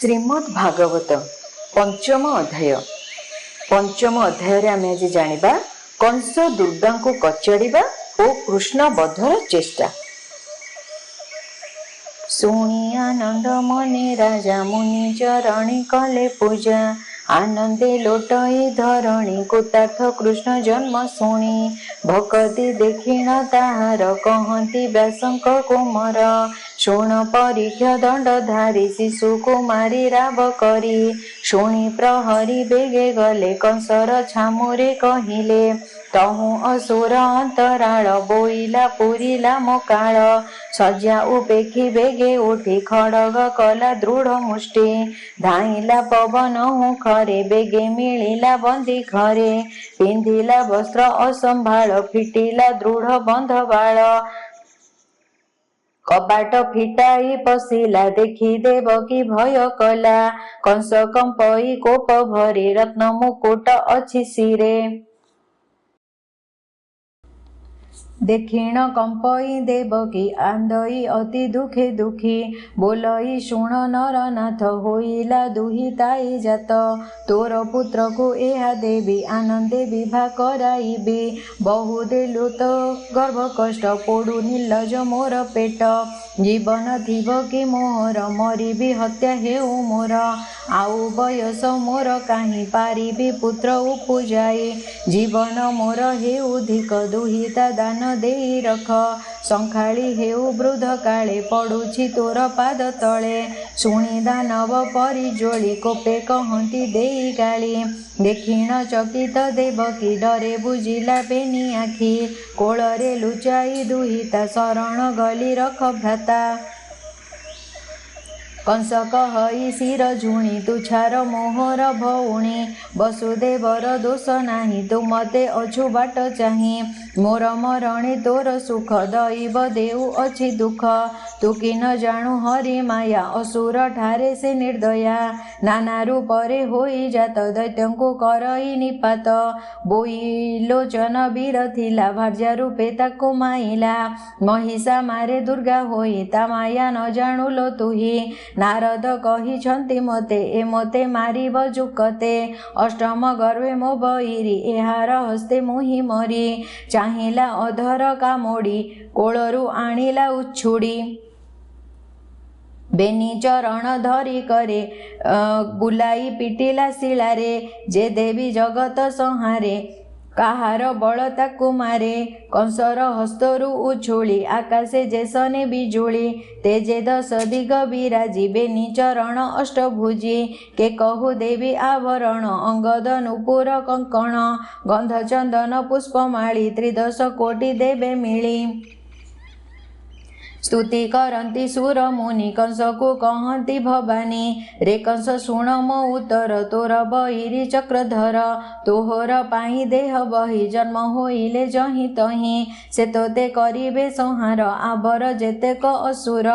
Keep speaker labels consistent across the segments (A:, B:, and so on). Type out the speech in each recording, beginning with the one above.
A: श्रीमद् भागवत पंचम अध्याय। पंचम अध्याय आम आज जानिबा कंस दुर्गा को कचाड़िबा और कृष्ण बधर चेष्टा। शुणी आनंद मने राजा मुनि चरणी कले पूजा। आनंदे लोटई धरणी कृतार्थ कृष्ण जन्म शुणी। भक्ति देखिण ताहार कहती व्यासंक कुमार। शुण परीक्ष दंडधारी शिशु कुमारी राव करी। शुणी प्रहरी बेगे गले कंसर छामुरे कहिले। तहु असुर अंतराळ बोइला पुरिला मोकाळ। सज्जा उपेक्षी बेगे उठी खड़ग कला दृढ़ मुष्टि। धाइला पवन हुखरे बेगे मिलिला बंदी घरे। पिंधिला वस्त्र असंभाळ फिटिला दृढ़ बंध बाळ। कबाट फिटाई पशिला देखी देवकी भय कला। कंस कंपई कोप भरी रत्न मुकुट अछि शिरे। देखिण कंपई देवकी आंदई अति दुखे दुखी। बोलई शुण नरनाथ होइला दुहिताई जात। तोर पुत्र को एहा देवी आनंदे विवाह कराइबी। बहु देलु तो गर्भ कष्ट पोडु निर्लज मोर पेट। जीवन थिब कि मोर मरिबी हत्या हेउ मोर। आउ बयस मोर काहीं पारिबी पुत्र उपजाई। जीवन मोर हेउ धिक दुहिता दान देई रख। संखाली हेउ वृद्ध काले पड़ुछि तोर पाद तले। शुणी दानव परिजोली कोपे कहती देई गाली। देखिण चकित देवकी डरे बुझिला बेनी आखि। कोଳରେ लुचाई दुहिता शरण गली रख भ्राता। कंस कहई शिर झुणी तुछार मोहर भौणी। वसुदेवर दोष नाही तू मते अछु बाट चाही। मोर मरणे तोर सुख दैव देउ अछि दुख। तू कि न जाणु हरि माया असुर ठारे से निर्दया। नाना रूपरे होई जात दैत्यंकु करई निपात। बोइलोचन वीर थिला भार्या रूपे ताकु माइला। महिषा मारे दुर्गा होई ता माया न जाणुलो तुही। नारद कहिछन्ति मते ए मते मारिब जुकते। अष्टम गर्वे मो बईरी एहार हस्ते मुहि मरी। चाहिला अधर कामोड़ी कोळरू आनिला उछुड़ी। बेनी चरण धरी करे बुलाई पिटिला शिलारे। जे देवी जगत संहारे काहार बल ताकु मारे। कंसर हस्तरु उछुली आकाशे जेसने बिजुली। तेजे दस दिग विराजी बेनी चरण अष्टभुजी। के कहु देवी आवरण अंगद नुपुर कंकण। गंध चंदन पुष्पमाली त्रिदश कोटि देवे मिली। स्तुति करंती सुर मुनि कंस को कहती भवानी। रे कंस शुण मो उत्तर तोर बहिरी चक्रधर। तोहर पाई देह बही जन्म होइले जहि तहि। से तोते करिबे संहार आबर जेतेक असुर।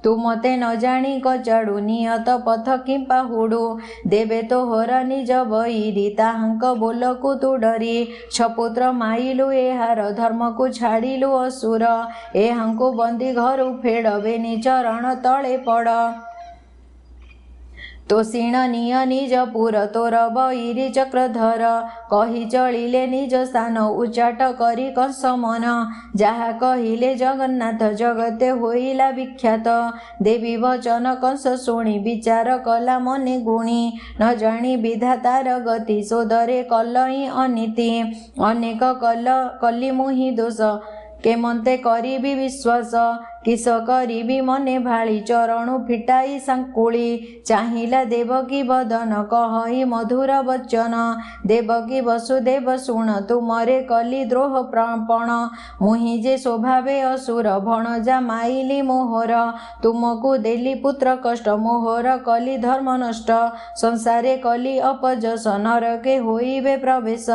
A: तू मते न जानी कचाड़ू नियत पथ कि पाहुडू। देवे तोहर निज बहिरी ताहांक बोलकु तू डरी। छपुत्र माइलु एहार धर्म को छाड़िलु असुर। एहांकु बंदी घरु फेड़ बेनी चरण तले पड़। तोषिण निय निज पुर तोर बईरी चक्रधर। कही चलिले निज स्थान उच्चाट करी कंस मन। जहा कहिले जगन्नाथ जगते होइला विख्यात। देवी वचन कंस शुणी विचार कला मने गुणी। न जानी विधातार गति सोदरे कलई अनीति। अनेक कली मुहि दोष केमंते करिबी विश्वास। किस करिबी मने भाली चरणु फिटाई सांकुली। चाहिला देवकी बदन कहई मधुर वचन। देवकी वसुदेव शुण तुमरे कली द्रोह प्रापण। मुहि जे स्वभावे असुर भणजा माइली मोहर। तुमको देली पुत्र कष्ट मोहर कली धर्म नष्ट। संसारे कली अपजस नरके होइबे प्रवेश।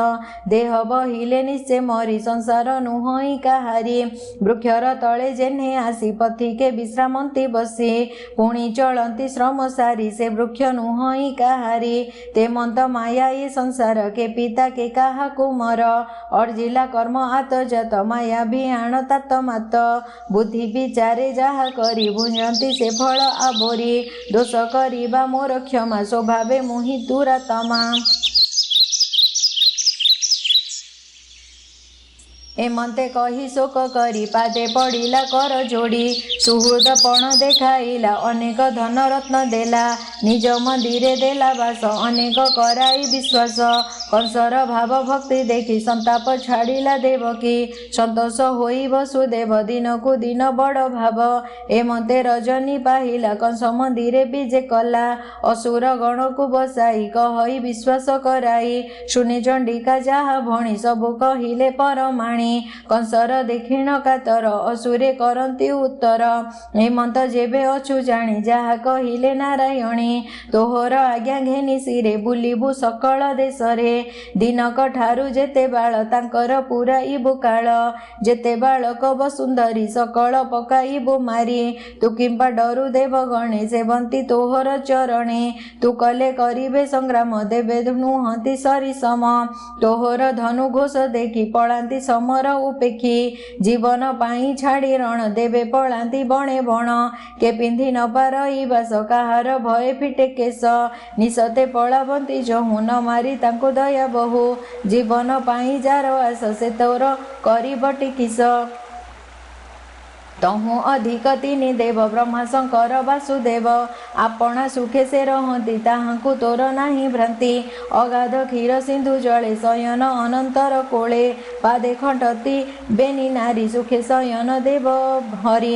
A: देह बहिले निश्चय मरी संसार नुहई काहारी। वृक्षर तले जेने ଆସି ପଥିକେ ବିଶ୍ରାମନ୍ତି ବସି ପୁଣି ଚଳନ୍ତି ଶ୍ରମ ସାରି ସେ ବୃକ୍ଷ ନୁହଁ କାହାରି ते ମନ୍ତ ମାୟା ଏ ସଂସାର କେ ପିତା କେ କାହାକୁ ମର ଅର୍ଜିଲା କର୍ମ ଆତଜାତ ମାୟା ଭିଆଣ ତାତ ମାତ ବୁଦ୍ଧି ବିଚାରେ ଯାହା କରି ଭୁଞ୍ଜନ୍ତି ସେ ଫଳ ଆବୋରି ଦୋଷ କରିବା ମୋର କ୍ଷମା ସ୍ୱଭାବେ ମୁହିଁ ଦୁରାତମା ଏମନ୍ତେ କହି ଶୋକ କରି ପାଦେ ପଡ଼ିଲା କର ଯୋଡ଼ି ସୁହୃଦ ପଣ ଦେଖାଇଲା ଅନେକ ଧନ ରତ୍ନ ଦେଲା ନିଜ ମନ୍ଦିରେ ଦେଲା ବାସ ଅନେକ କରାଇ ବିଶ୍ୱାସ କଂସର ଭାବ ଭକ୍ତି ଦେଖି ସନ୍ତାପ ଛାଡ଼ିଲା ଦେବକୀ ସନ୍ତୋଷ ହୋଇ ବସୁଦେବ ଦିନକୁ ଦିନ ବଡ଼ ଭାବ ଏମନ୍ତେ ରଜନୀ ପାହିଲା କଂସ ମନ୍ଦିରେ ବିଜେ କଲା ଅସୁର ଗଣକୁ ବସାଇ କହି ବିଶ୍ୱାସ କରାଇ ଶୁଣି ଚଣ୍ଡିକା ଯାହା ଭଣି ସବୁ କହିଲେ ପରମାଣି କଂସର ଦେଖିଣ କାତର ଅସୁରେ କରନ୍ତି ଉତ୍ତର ହେମନ୍ତ ଯେବେ ଅଛୁ ଜାଣି ଯାହା କହିଲେ ନାରାୟଣୀ ତୋହର ଆଜ୍ଞା ଘେନି ଶିରେ ବୁଲିବୁ ସକଳ ଦେଶରେ ଦିନକ ଠାରୁ ଯେତେ ବାଳ ତାଙ୍କର ପୁରାଇବୁ କାଳ ଯେତେ ବାଳକ ବସୁନ୍ଧରୀ ସକଳ ପକାଇବୁ ମାରି ତୁ କିମ୍ବା ଡରୁ ଦେବ ଗଣେ ସେବନ୍ତି ତୋହର ଚରଣେ ତୁ କଲେ କରିବେ ସଂଗ୍ରାମ ଦେବେ ନୁହନ୍ତି ସରିସମ ତୋହର ଧନୁ ଘୋଷ ଦେଖି ପଳାନ୍ତି ସମ ଉପେକ୍ଷୀ ଜୀବନ ପାଇଁ ଛାଡ଼ି ରଣ ଦେବେ ପଳାନ୍ତି ବଣେ ବଣ କେ ପିନ୍ଧି ନ ପାରଇ ବାସ କାହାର ଭୟ ଫିଟେ କେଶ ନିଶତେ ପଳାବନ୍ତି ଯହୁ ନ ମାରି ତାଙ୍କୁ ଦୟା ବହୁ ଜୀବନ ପାଇଁ ଯାର ଆସ ସେ ତୋର କରିବଟି କିସ ତହୁଁ ଅଧିକ ତିନି ଦେବ ବ୍ରହ୍ମା ଶଙ୍କର ବାସୁଦେବ ଆପଣା ସୁଖେ ସେ ରହନ୍ତି ତାହାଙ୍କୁ ତୋର ନାହିଁ ଭ୍ରାନ୍ତି ଅଗାଧ କ୍ଷୀର ସିନ୍ଧୁ ଜଳେ ଶୟନ ଅନନ୍ତର କୋଳେ ପାଦେ ଖଣ୍ଟତି ବେନି ନାରୀ ସୁଖେ ଶୟନ ଦେବ ହରି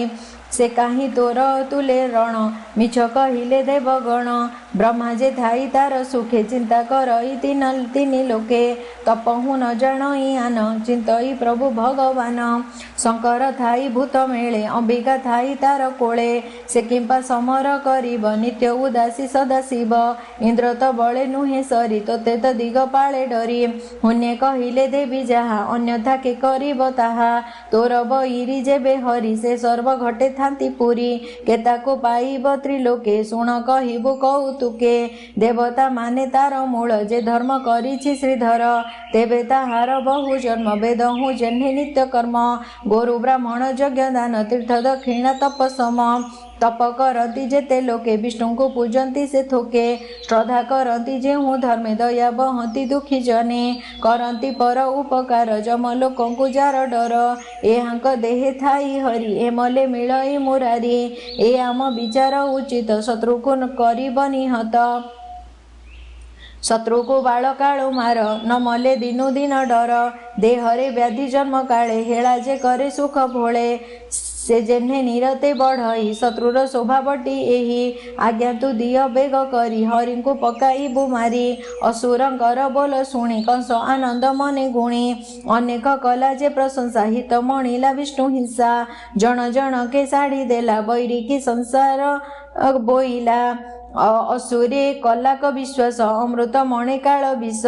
A: ସେ କାହିଁ ତୋର ତୁଲେ ରଣ ମିଛ କହିଲେ ଦେବଗଣ ବ୍ରହ୍ମା ଯେ ଥାଇ ତାର ସୁଖେ ଚିନ୍ତା କରଇ ତିନି ଲୋକେ ତପହୁ ନ ଜାଣଇ ଆନ ଚିନ୍ତଇ ପ୍ରଭୁ ଭଗବାନ ଶଙ୍କର ଥାଇ ଭୂତ ମେଳେ ଅମ୍ବିକା ଥାଇ ତାର କୋଳେ ସେ କିମ୍ପା ସମର କରିବ ନିତ୍ୟ ଉଦାସୀ ସଦାଶିବ ଇନ୍ଦ୍ର ତ ବଳେ ନୁହେଁ ସରି ତୋତେ ତ ଦିଗ ପାଳେ ଡରି ହୁନେ କହିଲେ ଦେବି ଯାହା ଅନ୍ୟଥା କେ କରିବ ତାହା ତୋର ବଇରି ଯେବେ ହରି ସେ ସର୍ବ ଘଟେ ଥାନ୍ତି ପୁରୀ କେତାକୁ ପାଇବ ତ୍ରିଲୋକେ ଶୁଣ କହିବୁ କୌତୁକେ ଦେବତା ମାନେ ତାର ମୂଳ ଯେ ଧର୍ମ କରିଛି ଶ୍ରୀଧର ତେବେ ତାହାର ବହୁ ଜନ୍ମ ବେଦ ହୁଁ ଜହ୍ନେ ନିତ୍ୟ କର୍ମ ଗୋରୁ ବ୍ରାହ୍ମଣ ଯଜ୍ଞ ଦାନ ତୀର୍ଥ ଦକ୍ଷିଣା ତପସମ ତପ କରନ୍ତି ଯେତେ ଲୋକେ ବିଷ୍ଣୁଙ୍କୁ ପୂଜନ୍ତି ସେ ଥୋକେ ଶ୍ରଦ୍ଧା କରନ୍ତି ଯେଉଁ ଧର୍ମେ ଦୟା ବହନ୍ତି ଦୁଃଖୀ ଜନେ କରନ୍ତି ପର ଉପକାର ଯମ ଲୋକଙ୍କୁ ଯାର ଡର ଏହାଙ୍କ ଦେହେ ଥାଇ ହରି ଏମଲେ ମିଳଇ ମୁରାରି ଏ ଆମ ବିଚାର ଉଚିତ ଶତ୍ରୁକୁ କରିବ ନିହତ ଶତ୍ରୁକୁ ବାଳ କାଳୁ ମାର ନ ମଲେ ଦିନୁ ଦିନ ଡର ଦେହରେ ବ୍ୟାଧି ଜନ୍ମ କାଳେ ହେଳା ଯେ କରେ ସୁଖ ଭୋଳେ ସେ ଯେହ୍ନେ ନିରତେ ବଢ଼ଇ ଶତ୍ରୁର ସ୍ୱଭାବଟି ଏହି ଆଜ୍ଞା ତୁ ଦିଅ ବେଗ କରି ହରିଙ୍କୁ ପକାଇବୁ ମାରି ଅସୁରଙ୍କର ବୋଲ ଶୁଣି କଂସ ଆନନ୍ଦ ମନେ ଗୁଣି ଅନେକ କଲା ଯେ ପ୍ରଶଂସା ହିତ ମଣିଲା ବିଷ୍ଣୁ ହିଂସା ଜଣ ଜଣକେ ଶାଢ଼ୀ ଦେଲା ବୈରିକି ସଂସାର ବୋଇଲା ଅସୁରେ କଲାକ ବିଶ୍ୱାସ ଅମୃତ ମଣେ କାଳ ବିଷ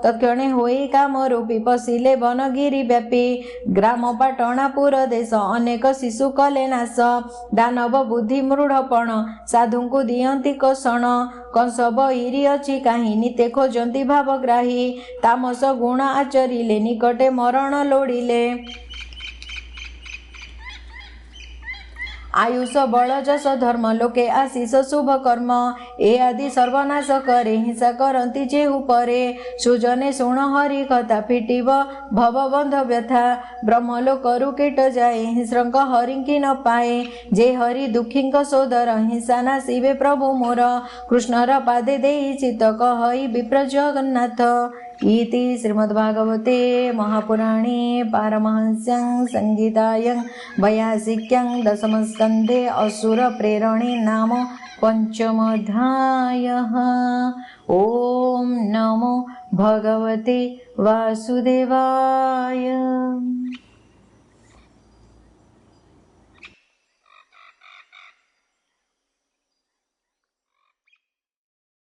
A: ତକ୍ଷଣେ ହୋଇ କାମ ରୂପୀ ପଶିଲେ ବନଗିରି ବ୍ୟାପୀ ଗ୍ରାମ ପାଟଣାପୁର ଦେଶ ଅନେକ ଶିଶୁ କଲେ ନାଶ ଦାନବ ବୁଦ୍ଧି ମୃଢ଼ପଣ ସାଧୁଙ୍କୁ ଦିଅନ୍ତି କୋଷଣ କଂସ ବଇରି ଅଛି କାହିଁ ନିତେ ଖୋଜନ୍ତି ଭାବଗ୍ରାହୀ ତାମସ ଗୁଣ ଆଚରିଲେ ନିକଟେ ମରଣ ଲୋଡ଼ିଲେ आयुष बल जस धर्म लोके आशीष शुभ कर्म ए आदि सर्वनाश करे हिंसा करती जेहु परे सुजने शुण हरि कथा फिटिब भवबंध व्यथा ब्रह्मलोक रुकेट जाए हिंस्रंक हरिंकी न पाए जे हरि दुखींक सोदर हिंसा नाशिवे प्रभु मोर कृष्णर पादे देई चित कहई विप्र जगन्नाथ इति श्रीमद्भागवते महापुराणे पारमहंस्यां संगीतायां वैयासिक्यां दशमस्कन्धे असुर प्रेरणे नाम पंचमोऽध्यायः। ॐ नमो भगवते वासुदेवाय।